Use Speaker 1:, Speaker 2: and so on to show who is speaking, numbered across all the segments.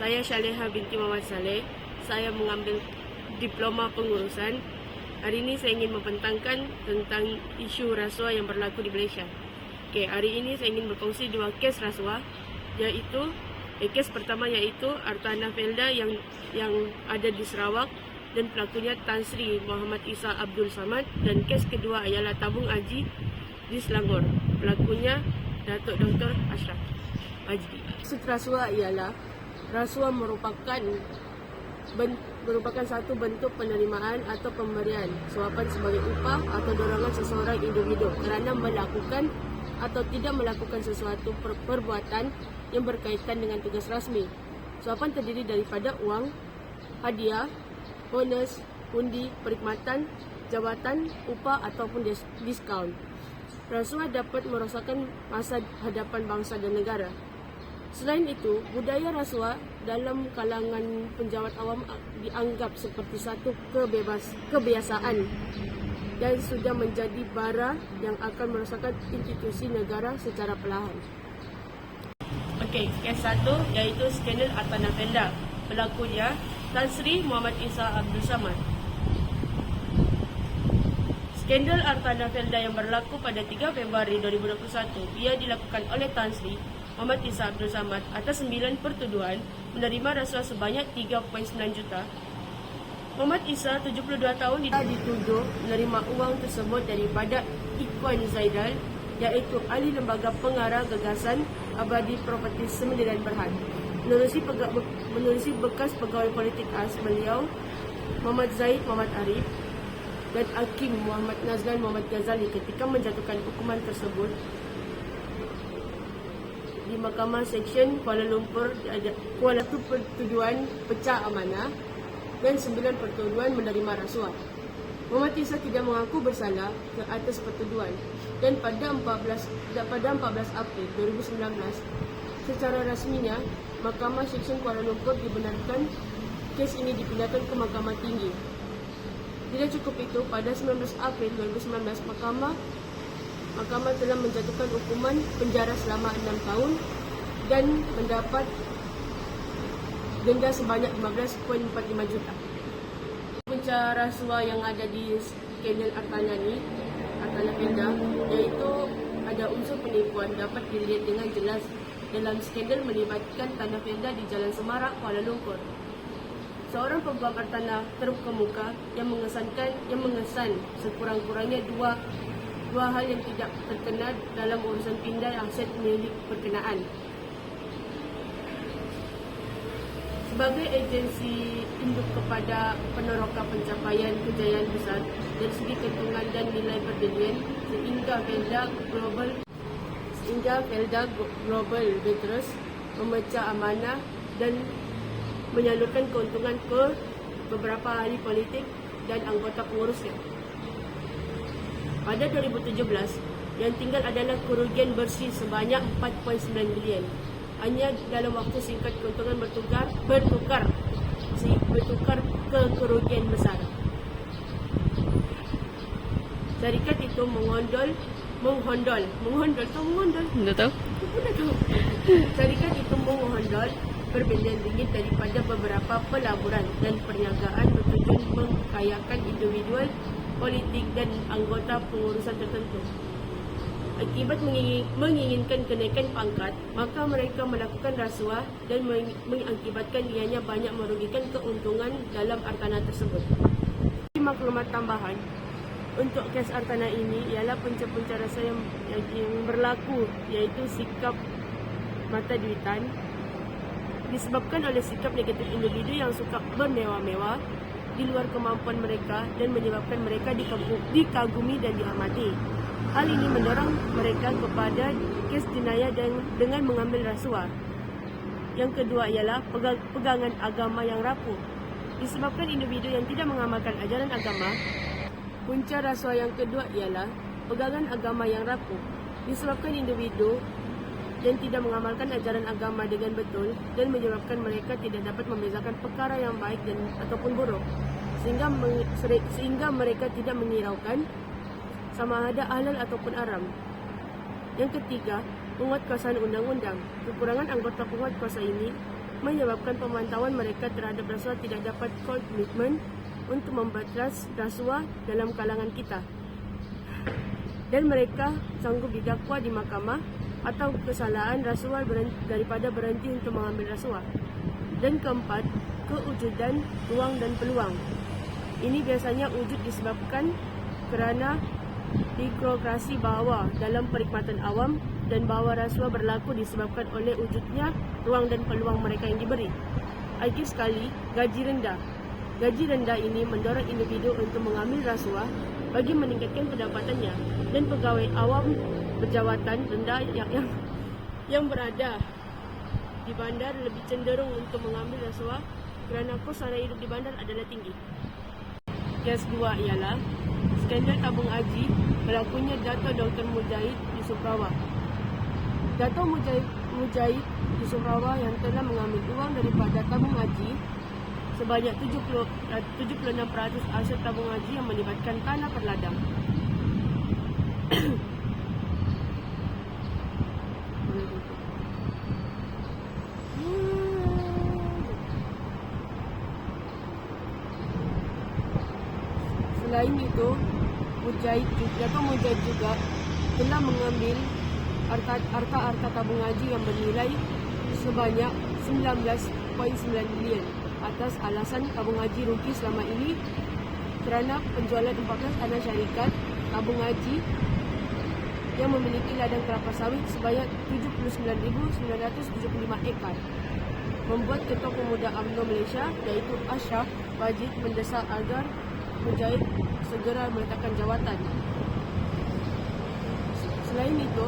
Speaker 1: Saya Syaleha binti Muhammad Saleh. Saya mengambil diploma pengurusan. Hari ini saya ingin membentangkan tentang isu rasuah yang berlaku di Malaysia. Hari ini saya ingin berkongsi dua kes rasuah, iaitu kes pertama iaitu Artana Felda yang ada di Sarawak dan pelakunya Tan Sri Muhammad Isa Abdul Samad, dan kes kedua ialah Tabung Haji di Selangor, pelakunya Datuk Dr. Ashraf Majdi. Maksud rasuah ialah rasuah merupakan satu bentuk penerimaan atau pemberian suapan sebagai upah atau dorongan seseorang individu kerana melakukan atau tidak melakukan sesuatu perbuatan yang berkaitan dengan tugas rasmi. Suapan terdiri daripada wang, hadiah, bonus, undi, perkhidmatan, jabatan, upah ataupun diskaun. Rasuah dapat merosakkan masa hadapan bangsa dan negara. Selain itu, budaya rasuah dalam kalangan penjawat awam dianggap seperti satu kebiasaan dan sudah menjadi bara yang akan merosakkan institusi negara secara perlahan. Kes satu iaitu skandal Artana Felda. Pelakunya Tan Sri Muhammad Isa Abdul Samad. Skandal Artana Felda yang berlaku pada 3 Februari 2021, ia dilakukan oleh Tan Sri Muhammad Isa Abdul Samad atas 9 pertuduhan menerima rasuah sebanyak 3.9 juta. Muhammad Isa, 72 tahun, dituduh menerima uang tersebut daripada Ikhwan Zaidal, iaitu ahli lembaga pengarah gagasan abadi properti Sembilan Berhad. Menerusi bekas pegawai politik as beliau, Muhammad Zaid Muhammad Arif dan Hakim Muhammad Nazlan Muhammad Ghazali ketika menjatuhkan hukuman tersebut di Mahkamah Seksyen Kuala Lumpur. Kuala Lumpur pertuduhan pecah amanah dan 9 pertuduhan menerima rasuah. Muhammad Isa tidak mengaku bersalah ke atas pertuduhan, dan pada 14 April 2019 secara rasminya Mahkamah Seksyen Kuala Lumpur dibenarkan kes ini dipindahkan ke Mahkamah Tinggi. Tidak cukup itu, pada 19 April 2019 Mahkamah telah menjatuhkan hukuman penjara selama 6 tahun dan mendapat denda sebanyak 15.45 juta. Punca rasuah yang ada di skandal Artana Felda iaitu ada unsur penipuan dapat dilihat dengan jelas dalam skandal melibatkan Artana Felda di Jalan Semarak, Kuala Lumpur. Seorang peguam Artana terkemuka yang mengesan sekurang-kurangnya dua hal yang tidak terkena dalam urusan pindah aset milik berkenaan. Sebagai agensi induk kepada peneroka pencapaian kejayaan besar dari segi keuntungan dan nilai berbilion, sehingga Felda Global Ventures memecah amanah dan menyalurkan keuntungan ke beberapa ahli politik dan anggota pengurusnya. Pada 2017, yang tinggal adalah kerugian bersih sebanyak 4.9 bilion. Hanya dalam waktu singkat keuntungan bertukar ke kerugian besar. Syarikat itu menghondol. Syarikat itu menghondol berbilion ringgit daripada beberapa pelaburan dan perniagaan bertujuan mengkayakan individual, politik dan anggota pengurusan tertentu. Akibat menginginkan kenaikan pangkat, maka mereka melakukan rasuah dan mengakibatkan ianya banyak merugikan keuntungan dalam Artana tersebut. Maklumat tambahan untuk kes Artana ini ialah punca-punca rasuah yang berlaku, iaitu sikap mata duitan disebabkan oleh sikap negatif individu yang suka bermewah-mewah di luar kemampuan mereka dan menyebabkan mereka dikagumi dan dihormati. Hal ini mendorong mereka kepada kes jenayah dengan mengambil rasuah. Yang kedua ialah pegangan agama yang rapuh. Disebabkan individu yang tidak mengamalkan ajaran agama, punca rasuah yang kedua ialah pegangan agama yang rapuh. Disebabkan individu yang tidak mengamalkan ajaran agama dengan betul dan menyebabkan mereka tidak dapat membezakan perkara yang baik ataupun buruk, sehingga mereka tidak menghiraukan sama ada halal ataupun haram. Yang ketiga, penguatkuasaan undang-undang. Kekurangan anggota penguatkuasa ini menyebabkan pemantauan mereka terhadap rasuah tidak dapat komitmen untuk membatas rasuah dalam kalangan kita, dan mereka sanggup didakwa di mahkamah atau kesalahan rasuah daripada berhenti untuk mengambil rasuah. Dan keempat, kewujudan ruang dan peluang. Ini biasanya wujud disebabkan kerana birokrasi bawah dalam perkhidmatan awam, dan bahawa rasuah berlaku disebabkan oleh wujudnya ruang dan peluang mereka yang diberi. Lagi sekali, gaji rendah. Gaji rendah ini mendorong individu untuk mengambil rasuah bagi meningkatkan pendapatannya, dan pegawai awam berjawatan rendah yang berada di bandar lebih cenderung untuk mengambil rasuah kerana kos sara hidup di bandar adalah tinggi. Kes kedua ialah skandal tabung haji berlakunya Dato' Dr. Mujahid Yusof Rawah. Dato' Mujahid Yusof Rawah yang telah mengambil uang daripada tabung haji sebanyak 76% aset tabung haji yang melibatkan tanah perladang. Selain itu, Dato' Mujahid juga telah mengambil harta tabung haji yang bernilai sebanyak 19.9 bilion atas alasan tabung haji rugi selama ini kerana penjualan 14 anak syarikat tabung haji yang memiliki ladang kelapa sawit sebanyak 79,975 ekar. Membuat Ketua Pemuda UMNO Malaysia iaitu Ashraf Wajid mendesak agar Mujahid segera meletakkan jawatan. Selain itu,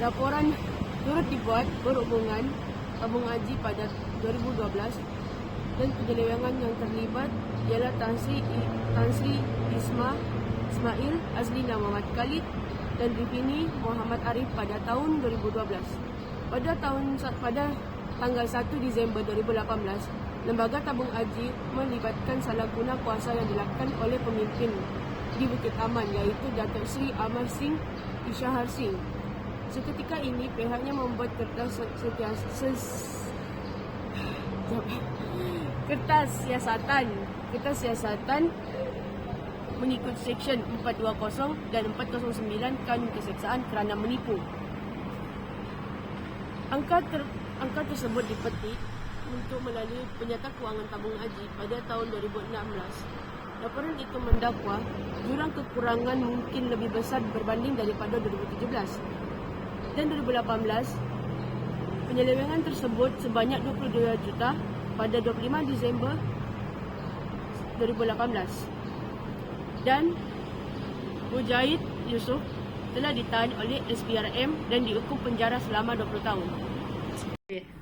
Speaker 1: laporan turut dibuat berhubungan tabung haji pada 2012 dan penyelewengan yang terlibat ialah Tan Sri Ismail Azlina Muhammad Khalid dan Rifini Muhammad Arif pada tahun 2012. Pada tanggal 1 Disember 2018, Lembaga Tabung Haji melibatkan salah guna kuasa yang dilakukan oleh pemimpin di Bukit Aman iaitu Datuk Seri Amar Singh Ishahar Singh. Seketika ini pihaknya membuat kertas siasatan mengikut Seksyen 420 dan 409 Kanun Keseksaan kerana menipu. Angka tersebut dipetik untuk melalui penyata kewangan tabung haji pada tahun 2016. Laporan itu mendakwa jurang kekurangan mungkin lebih besar berbanding daripada 2017 dan 2018. Penyelewengan tersebut sebanyak 22 juta pada 25 Disember 2018 dan Mujahid Yusof telah ditahan oleh SPRM dan dihukum penjara selama 20 tahun.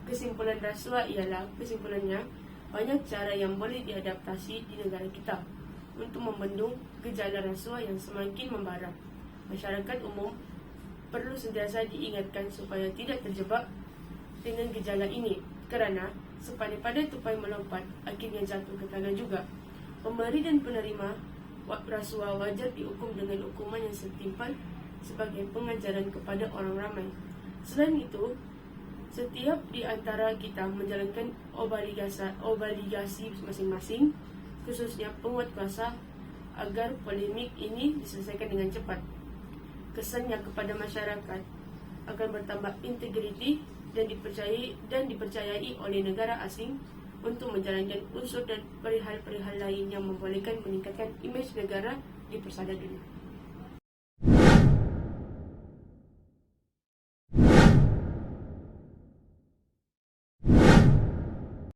Speaker 1: Kesimpulan rasuah ialah, kesimpulannya, banyak cara yang boleh diadaptasi di negara kita untuk membendung gejala rasuah yang semakin membara. Masyarakat umum perlu sentiasa diingatkan supaya tidak terjebak dengan gejala ini kerana sepandai-pandai tupai melompat akhirnya jatuh ke tanah juga. Pemberi dan penerima rasuah wajar dihukum dengan hukuman yang setimpal sebagai pengajaran kepada orang ramai. Selain itu, setiap di antara kita menjalankan obligasi masing-masing, khususnya penguat kuasa, agar polemik ini diselesaikan dengan cepat. Kesannya kepada masyarakat akan bertambah integriti dan dipercayai oleh negara asing untuk menjalankan unsur dan perihal-perihal lain yang membolehkan meningkatkan imej negara di persada dunia.